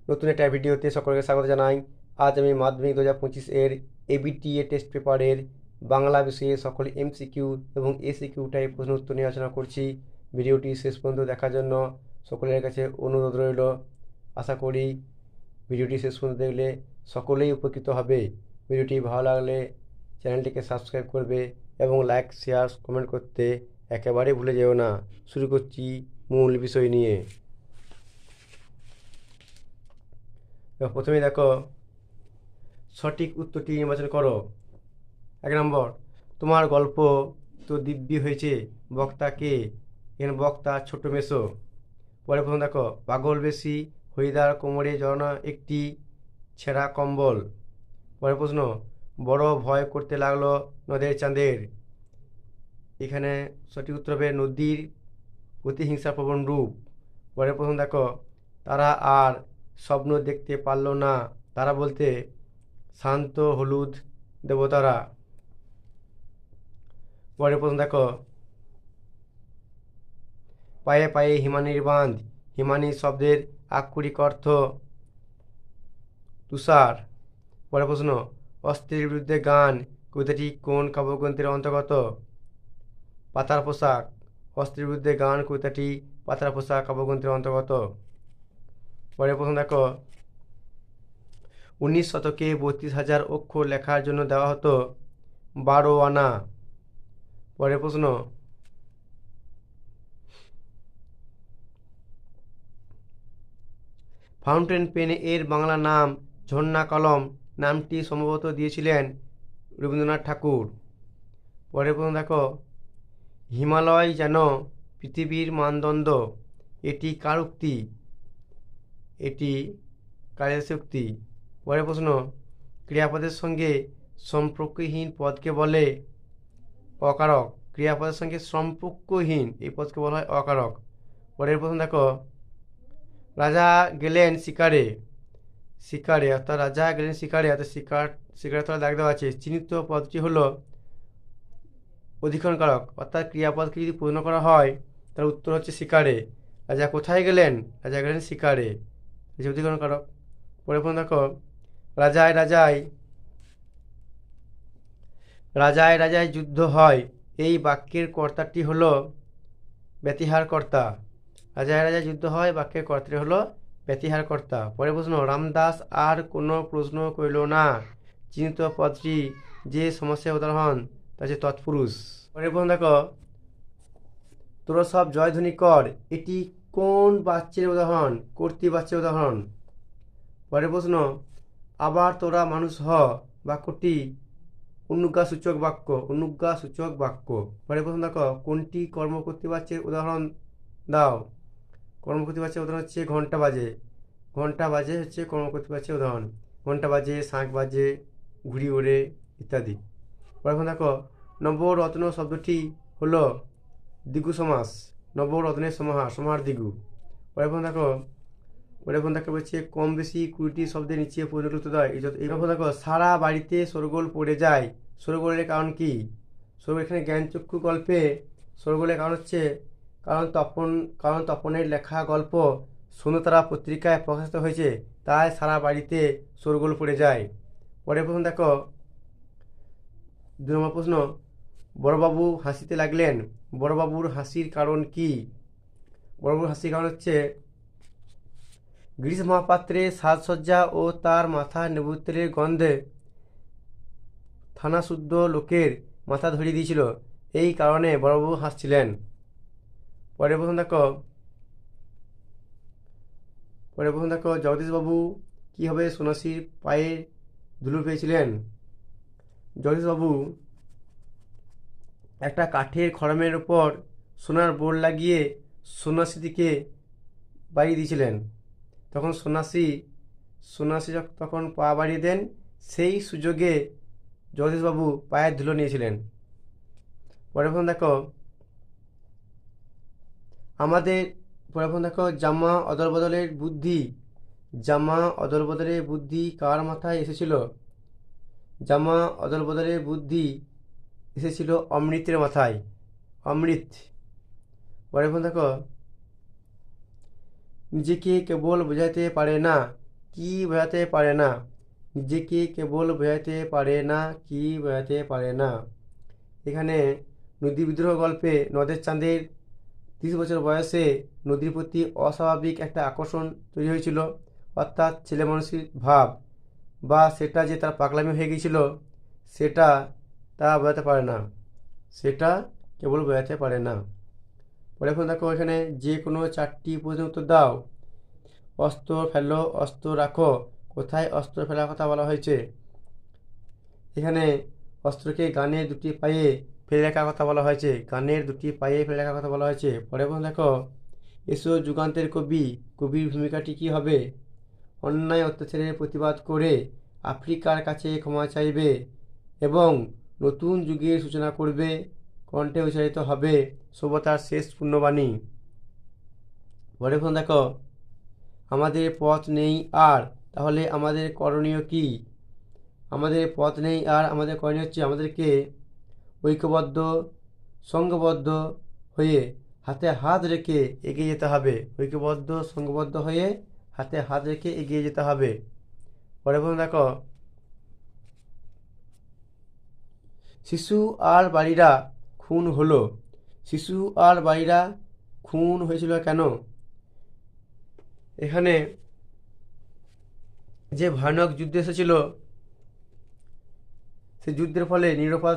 নতুন একটা ভিডিওতে সকলকে স্বাগত জানাই। আজ আমি মাধ্যমিক 2025 এর এবিটিএ টেস্ট পেপারের বাংলা বিষয়ে সকল এমসিকিউ এবং এসিকিউ টাইপ প্রশ্ন উত্তর নিয়ে আলোচনা করছি। ভিডিওটি শেষ পর্যন্ত দেখার জন্য সকলের কাছে অনুরোধ রইল। আশা করি ভিডিওটি শেষ পর্যন্ত দেখলে সকলেই উপকৃত হবে। ভিডিওটি ভালো লাগলে চ্যানেলটিকে সাবস্ক্রাইব করবে এবং লাইক, শেয়ার, কমেন্ট করতে একেবারে ভুলে যেও না। শুরু করছি মূল বিষয় নিয়ে। প্রথমে দেখো, সঠিক উত্তরটি নির্বাচন করো। 1 নম্বর, তোমার গল্প তো দিব্যি হয়েছে, বক্তা কে? এখানে বক্তা ছোট মেসো। পরে প্রশ্ন দেখো, পাগল বেশি হরিদার কোমরে জড়ানো একটি ছেঁড়া কম্বল। পরের প্রশ্ন, বড় ভয় করতে লাগলো নদের চাঁদের। এখানে সঠিক উত্তর হবে নদীর প্রতিহিংসা প্রবণ রূপ। পরের প্রশ্ন দেখো, তারা আর স্বপ্ন দেখতে পারল না, তারা বলতে শান্ত হলুদ দেবতারা। পরের প্রশ্ন দেখো, পায়ে পায়ে হিমানির বাঁধ। হিমানি শব্দের আক্ষরিক অর্থ তুষার। পরের প্রশ্ন, অস্ত্রের বিরুদ্ধে গান কবিতাটি কোন কাব্যগ্রন্থের অন্তর্গত? পাতার পোশাক। অস্ত্রের বিরুদ্ধে গান কবিতাটি পাতার পোশাক কাব্যগ্রন্থের অন্তর্গত। পরের প্রশ্ন দেখো, 19 শতকে 32,000 অক্ষর লেখার জন্য দেওয়া হতো 12 আনা। পরের প্রশ্ন, ফাউন্টেন পেন এর বাংলা নাম ঝর্ণা কলম নামটি সম্ভবত দিয়েছিলেন রবীন্দ্রনাথ ঠাকুর। পরের প্রশ্ন দেখো, হিমালয় যেন পৃথিবীর মানদণ্ড, এটি কার উক্তি? এটি কালিদাসের উক্তি। পরের প্রশ্ন, ক্রিয়াপদের সঙ্গে সম্পর্কহীন পদকে বলে অকারক। ক্রিয়াপদের সঙ্গে সম্পর্কহীন এই পদকে বলা হয় অকারক। পরের প্রশ্ন দেখো, রাজা গেলেন শিকারে। শিকারে অর্থাৎ রাজা গেলেন শিকারে অর্থাৎ শিকারে তলা দাগ দেওয়া আছে। চিহ্নিত পদটি হলো অধিকরণকারক, অর্থাৎ ক্রিয়াপদকে যদি পূর্ণ করা হয় তার উত্তর হচ্ছে শিকারে। রাজা কোথায় গেলেন? রাজা গেলেন শিকারে, যে অধিকরণকারক। পরে প্রশ্ন দেখো, রাজায় রাজায় রাজায় রাজায় যুদ্ধ হয়, এই বাক্যের কর্তাটি হলো ব্যতিহার কর্তা। রাজায় রাজায় যুদ্ধ হয় বাক্যের কর্তাটি হলো ব্যতিহার কর্তা। পরে প্রশ্ন, রামদাস আর কোনো প্রশ্ন করিল না, চিহ্নিত পদটি যে সমস্যার উদাহরণ তা হচ্ছে তৎপুরুষ। পরে প্রশ্ন দেখো, তোরা সব জয়ধ্বনি কর, এটি কোন বাচ্যের উদাহরণ? কর্তৃ বাচ্যের উদাহরণ। পরের প্রশ্ন, আবার তোরা মানুষ হ বাক্যটি অনুজ্ঞাসূচক বাক্য। অনুজ্ঞাসূচক বাক্য। পরের প্রশ্ন দেখো, কোনটি কর্মকর্তৃ বাচ্যের উদাহরণ দাও? কর্মকর্তৃ বাচ্যের উদাহরণ হচ্ছে ঘন্টা বাজে। ঘন্টা বাজে হচ্ছে কর্মকর্তৃ বাচ্যের উদাহরণ। ঘন্টা বাজে, শাঁখ বাজে, ঘুড়ি ওড়ে ইত্যাদি। পরের প্রশ্ন দেখো, নবরত্ন শব্দটি হলো দ্বিগু সমাস। নবরত্নের সমাহার, সমাহার দ্বিগু। পরের প্রশ্ন দেখো, বলছে কম বেশি 20টি শব্দের নিচে পরিণত দেয়। এই প্রশ্ন দেখো, সারা বাড়িতে শোরগোল পড়ে যায়, শোরগোলের কারণ কি? শোরগোল এখানে জ্ঞানচক্ষু গল্পে শোরগোলের কারণ হচ্ছে কারণ তপনের লেখা গল্প সুন্দরতারা পত্রিকায় প্রকাশিত হয়েছে, তাই সারা বাড়িতে শোরগোল পড়ে যায়। পরের প্রশ্ন দেখো, 2 নম্বর প্রশ্ন, বড়বাবু হাসিতে লাগলেন, বড়বাবুর হাসির কারণ কি? বড়বাবুর হাসির কারণ হচ্ছে গিরিশ মহাপাত্রের সাজসজ্জা ও তার মাথার নেবুর তেলের গন্ধে থানাশুদ্ধ লোকের মাথা ধরিয়ে দিয়েছিল, এই কারণে বড়বাবু হাসছিলেন। পরের প্রশ্ন দেখো, জগদীশবাবু কীভাবে সন্ন্যাসীর পায়ে ধুলো পেয়েছিলেন? জগদীশবাবু একটা কাঠের খড়মের উপর সোনার বোর্ড লাগিয়ে সন্ন্যাসীটিকে বাড়িয়ে দিয়েছিলেন। তখন সন্ন্যাসী তখন পা বাড়িয়ে দেন, সেই সুযোগে জগদীশবাবু পায়ের ধুলো নিয়েছিলেন। পরের প্রশ্ন দেখো, জামা অদল বদলের বুদ্ধি। জামা অদল বদলের বুদ্ধি কার মাথায় এসেছিল? জামা অদল বদলের বুদ্ধি এসেছিল অমৃতের মাথায়। অমৃত। পরের প্রশ্ন দেখো, নিজেকে কেবল বোঝাতে পারে না, কি বোঝাতে পারে না? নিজেকে কেবল বোঝাতে পারে না, কি বোঝাতে পারে না? এখানে নদী বিদ্রোহ গল্পে নদের চাঁদের 30 বছর বয়সে নদীর প্রতি অস্বাভাবিক একটা আকর্ষণ তৈরি হয়েছিল, অর্থাৎ ছেলে মানুষের ভাব বা সেটা যে তার পাগলামি হয়ে গিয়েছিল, সেটা তা বোঝাতে পারে না, সেটা কেবল বোঝাতে পারে না। পরে এখন দেখো এখানে যে কোনো 4টি প্রশ্নের উত্তর দাও। অস্ত্র ফেলো, অস্ত্র রাখো, কোথায় অস্ত্র ফেলার কথা বলা হয়েছে? এখানে অস্ত্রকে গানের 2টি পায়ে ফেলে রাখার কথা বলা হয়েছে, গানের 2টি পায়ে ফেলে রাখার কথা বলা হয়েছে। পরে এখন দেখো এসো যুগান্তের কবি, কবির ভূমিকাটি কি হবে? অন্যায় অত্যাচারের প্রতিবাদ করে আফ্রিকার কাছে ক্ষমা চাইবে এবং নতুন যুগের সূচনা করবে, কণ্ঠে উচ্চারিত হবে সভ্যতার শেষ পুণ্যবাণী। পরে এখন দেখো আমাদের পথ নেই আর, তাহলে আমাদের করণীয় কি? আমাদের পথ নেই আর আমাদের করণীয় হচ্ছে আমাদেরকে ঐক্যবদ্ধ, সংঘবদ্ধ হয়ে হাতে হাত রেখে এগিয়ে যেতে হবে, ঐক্যবদ্ধ সংঘবদ্ধ হয়ে হাতে হাত রেখে এগিয়ে যেতে হবে। পরে দেখো শিশু আর বাড়িরা খুন হলো, শিশু আর বাড়িরা খুন হয়েছিল কেন? এখানে যে ভয়ানক যুদ্ধ এসেছিল, সেই যুদ্ধের ফলে নিরপরাধ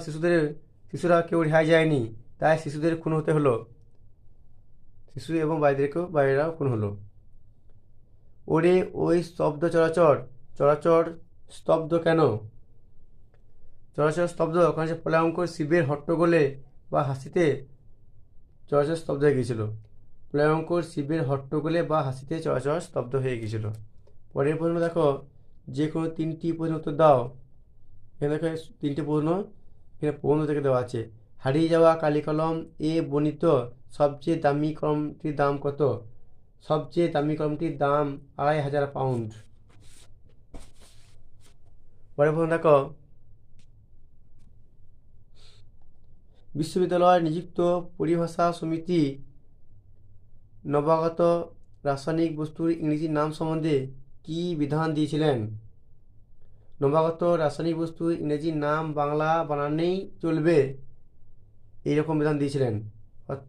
শিশুরা কেউ রেহাই যায়নি, তাই শিশুদের খুন হতে হলো, শিশু এবং বাইরেরাও খুন হলো। ওরে ওই স্তব্ধ চরাচর, চরাচর স্তব্ধ কেন? চরাচর স্তব্ধ ওখানে যে প্রলয়ঙ্কর শিবের হট্টগোলে বা হাসিতে চরাচর স্তব্ধ হয়ে গিয়েছিল, প্রলয়ঙ্কর শিবের হট্টগোলে বা হাসিতে চরাচর স্তব্ধ হয়ে গিয়েছিল। পরের প্রশ্ন দেখো যে কোনো 3টি প্রশ্ন উত্তর দাও। এখানে দেখো 3টে প্রশ্ন এখানে প্রবন্ধ থেকে দেওয়া আছে। হারিয়ে যাওয়া কালি কলম এ বর্ণিত সবচেয়ে দামি কলমটির দাম কত? সবচেয়ে দামি কলমটির দাম 2500 পাউন্ড। পরের প্রশ্ন দেখো বিশ্ববিদ্যালয়ে নিযুক্ত পরিভাষা সমিতি নবাগত রাসায়নিক বস্তুর ইংরেজি নাম সম্বন্ধে কি বিধান দিয়েছিলেন? নবাগত রাসায়নিক বস্তুর ইংরেজি নাম বাংলা বানানেই চলবে, এইরকম বিধান দিয়েছিলেন,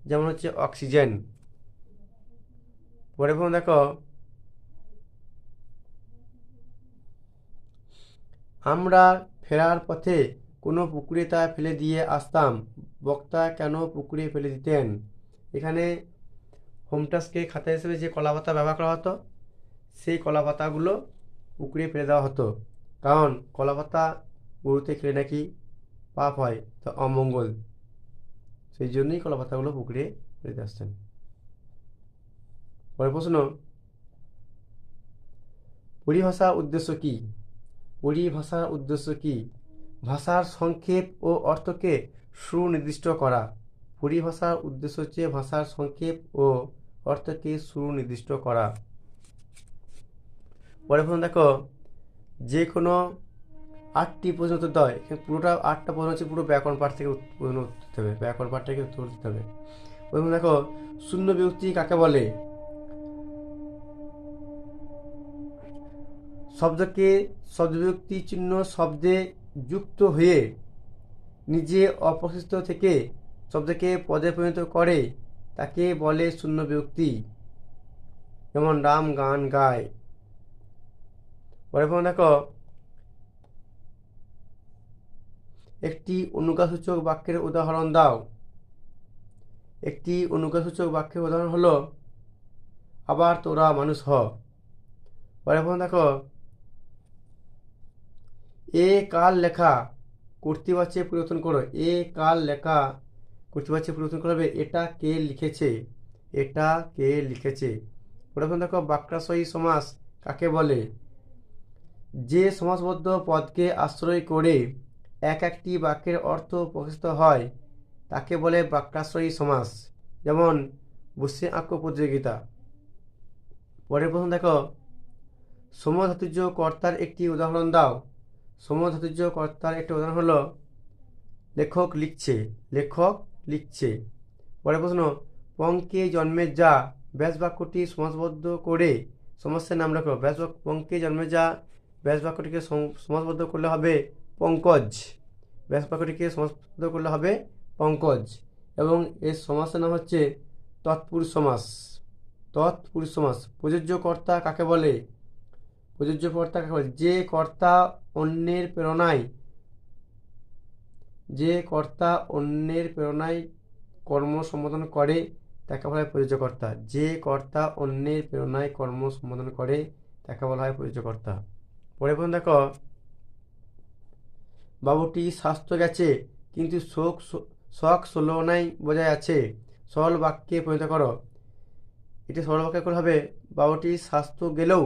যেমন হচ্ছে অক্সিজেন। পরে দেখো আমরা ফেরার পথে কোনো পুকুরে তা ফেলে দিয়ে আসতাম, বক্তা কেন পুকুরে ফেলে দিতেন? এখানে হোম টাস্কে খাতা হিসেবে যে কলা পাতা ব্যবহার করা হতো, সেই কলা পাতাগুলো পুকুরে ফেলে দেওয়া হতো, কারণ কলা পাতা গরুতে খেলে নাকি পাপ হয়, তা অমঙ্গল, সেই জন্যই কলা পাতাগুলো পুকুরে ফেলে দিয়ে আসতেন। পরের প্রশ্ন পরিভাষার উদ্দেশ্য কি? পরিভাষার উদ্দেশ্য কি? ভাষার সংক্ষেপ ও অর্থকে সুনির্দিষ্ট করা। পরিভাষার উদ্দেশ্য হচ্ছে ভাষার সংক্ষেপ ও অর্থকে সুনির্দিষ্ট করা। পরে প্রশ্ন দেখো যে কোনো 8টি প্রশ্ন উত্তর দেয়, পুরোটা 8টা প্রশ্ন হচ্ছে পুরো ব্যাকরণ পাঠ থেকে প্রশ্ন উত্তর দিতে হবে, ব্যাকরণ পাঠ থেকে উত্তর দিতে হবে। প্রথম দেখো শূন্য বিভক্তি কাকে বলে? শব্দকে শব্দবিভক্তি চিহ্ন শব্দে যুক্ত হয়ে নিজে অপ্রশস্ত থেকে শব্দকে পদে পরিণত করে তাকে বলে শূন্য বিভক্তি, যেমন রাম গান গায়। পরে দেখো একটি অনুজ্ঞাসূচক বাক্যের উদাহরণ দাও। একটি অনুজ্ঞাসূচক বাক্যের উদাহরণ হলো আবার তোরা মানুষ হ। পরে দেখো এ কাল লেখা কর্তৃবাচ্যে পরিবর্তন করো, এ কাল লেখা কর্তৃবাচ্যে পরিবর্তন করবে, এটা কে লিখেছে, এটা কে লিখেছে। পরে দেখো বাক্যাশ্রয়ী সমাস কাকে বলে? যে সমাসবদ্ধ পদকে আশ্রয় করে একটি বাক্যের অর্থ প্রকাশিত হয় তাকে বলে বাক্যাশ্রয়ী সমাস, যেমন বসে আঁকো প্রতিযোগিতা। পরের প্রশ্ন দেখো সমধাতুর্য কর্তার একটি উদাহরণ দাও। সমধাতুর্য কর্তার একটি উদাহরণ হলো লেখক লিখছে, লেখক লিখছে। পরের প্রশ্ন পঙ্কে জন্মের যা ব্যাস বাক্যটি সমাসবদ্ধ করে সমাসের নাম রাখো। পঙ্কে জন্মে যা, ব্যাস বাক্যটিকে সমাসবদ্ধ করলে হবে পঙ্কজ। ব্যাস বাক্যটিকে সমাসবদ্ধ করলে হবে পঙ্কজ। এবং এর সমাসের নাম হচ্ছে তৎপুরুষ সমাস। তৎপুরুষ সমাস। প্রযোজ্য কর্তা কাকে বলে? প্রযোজ্য কর্তা কাকে বলে? যে কর্তা অন্যের প্রেরণায় কর্ম সম্পাদন করে তাকে বলা হয় প্রযোজ্য কর্তা। যে কর্তা অন্যের প্রেরণায় কর্ম সম্পাদন করে তাকে বলা হয় প্রযোজ্য কর্তা। পরে দেখো, বাবুটি স্বাস্থ্য গেছে কিন্তু শখ ষোলনায় বজায় আছে। সরল বাক্যে পরিণত করো। এটি সরল বাক্যে করে হবে বাবুটি স্বাস্থ্য গেলেও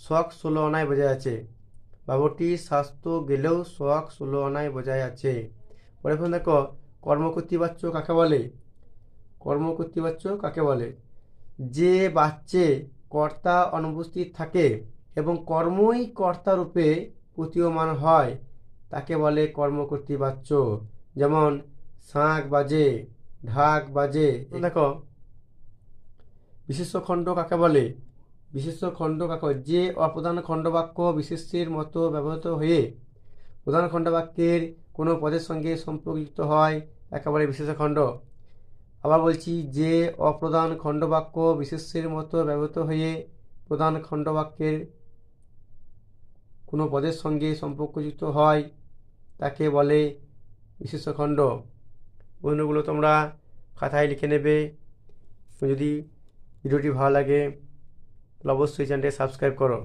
শখ 16 আনায় বজায় আছে। বাবুটি স্বাস্থ্য গেলেও শখ 16 আনায় বজায় আছে। পরে দেখো, কর্মকর্তৃবাচ্য কাকে বলে? কর্মকর্তৃবাচ্য কাকে বলে? যে বাচ্চে কর্তা অনুপস্থিত থাকে এবং কর্মই কর্তা রূপে প্রতীয়মান হয় তাকে বলে কর্মকর্তৃবাচ্য। যেমন শাঁখ বাজে, ঢাক বাজে। দেখো, বিশেষ্য খণ্ড কাকে বলে? বিশেষ্য খণ্ড কাকে বলে? যে অপ্রধান খণ্ডবাক্য বিশেষ্যের মতো ব্যবহৃত হয়ে প্রধান খণ্ডবাক্যের কোনো পদের সঙ্গে সম্পর্কযুক্ত হয় তাকে বলে বিশেষ্য খণ্ড। আবার বলছি, যে অপ্রধান খণ্ডবাক্য বিশেষ্যের মতো ব্যবহৃত হয়ে প্রধান খণ্ডবাক্যের কোনো পদের সঙ্গে সম্পর্কযুক্ত হয় তাকে বলে বিশেষ্য খণ্ড। বন্ধুগুলো তোমরা খাতায় লিখে নেবে। যদি ভিডিওটি ভালো লাগে তাহলে অবশ্যই চ্যানেলটি সাবস্ক্রাইব করো।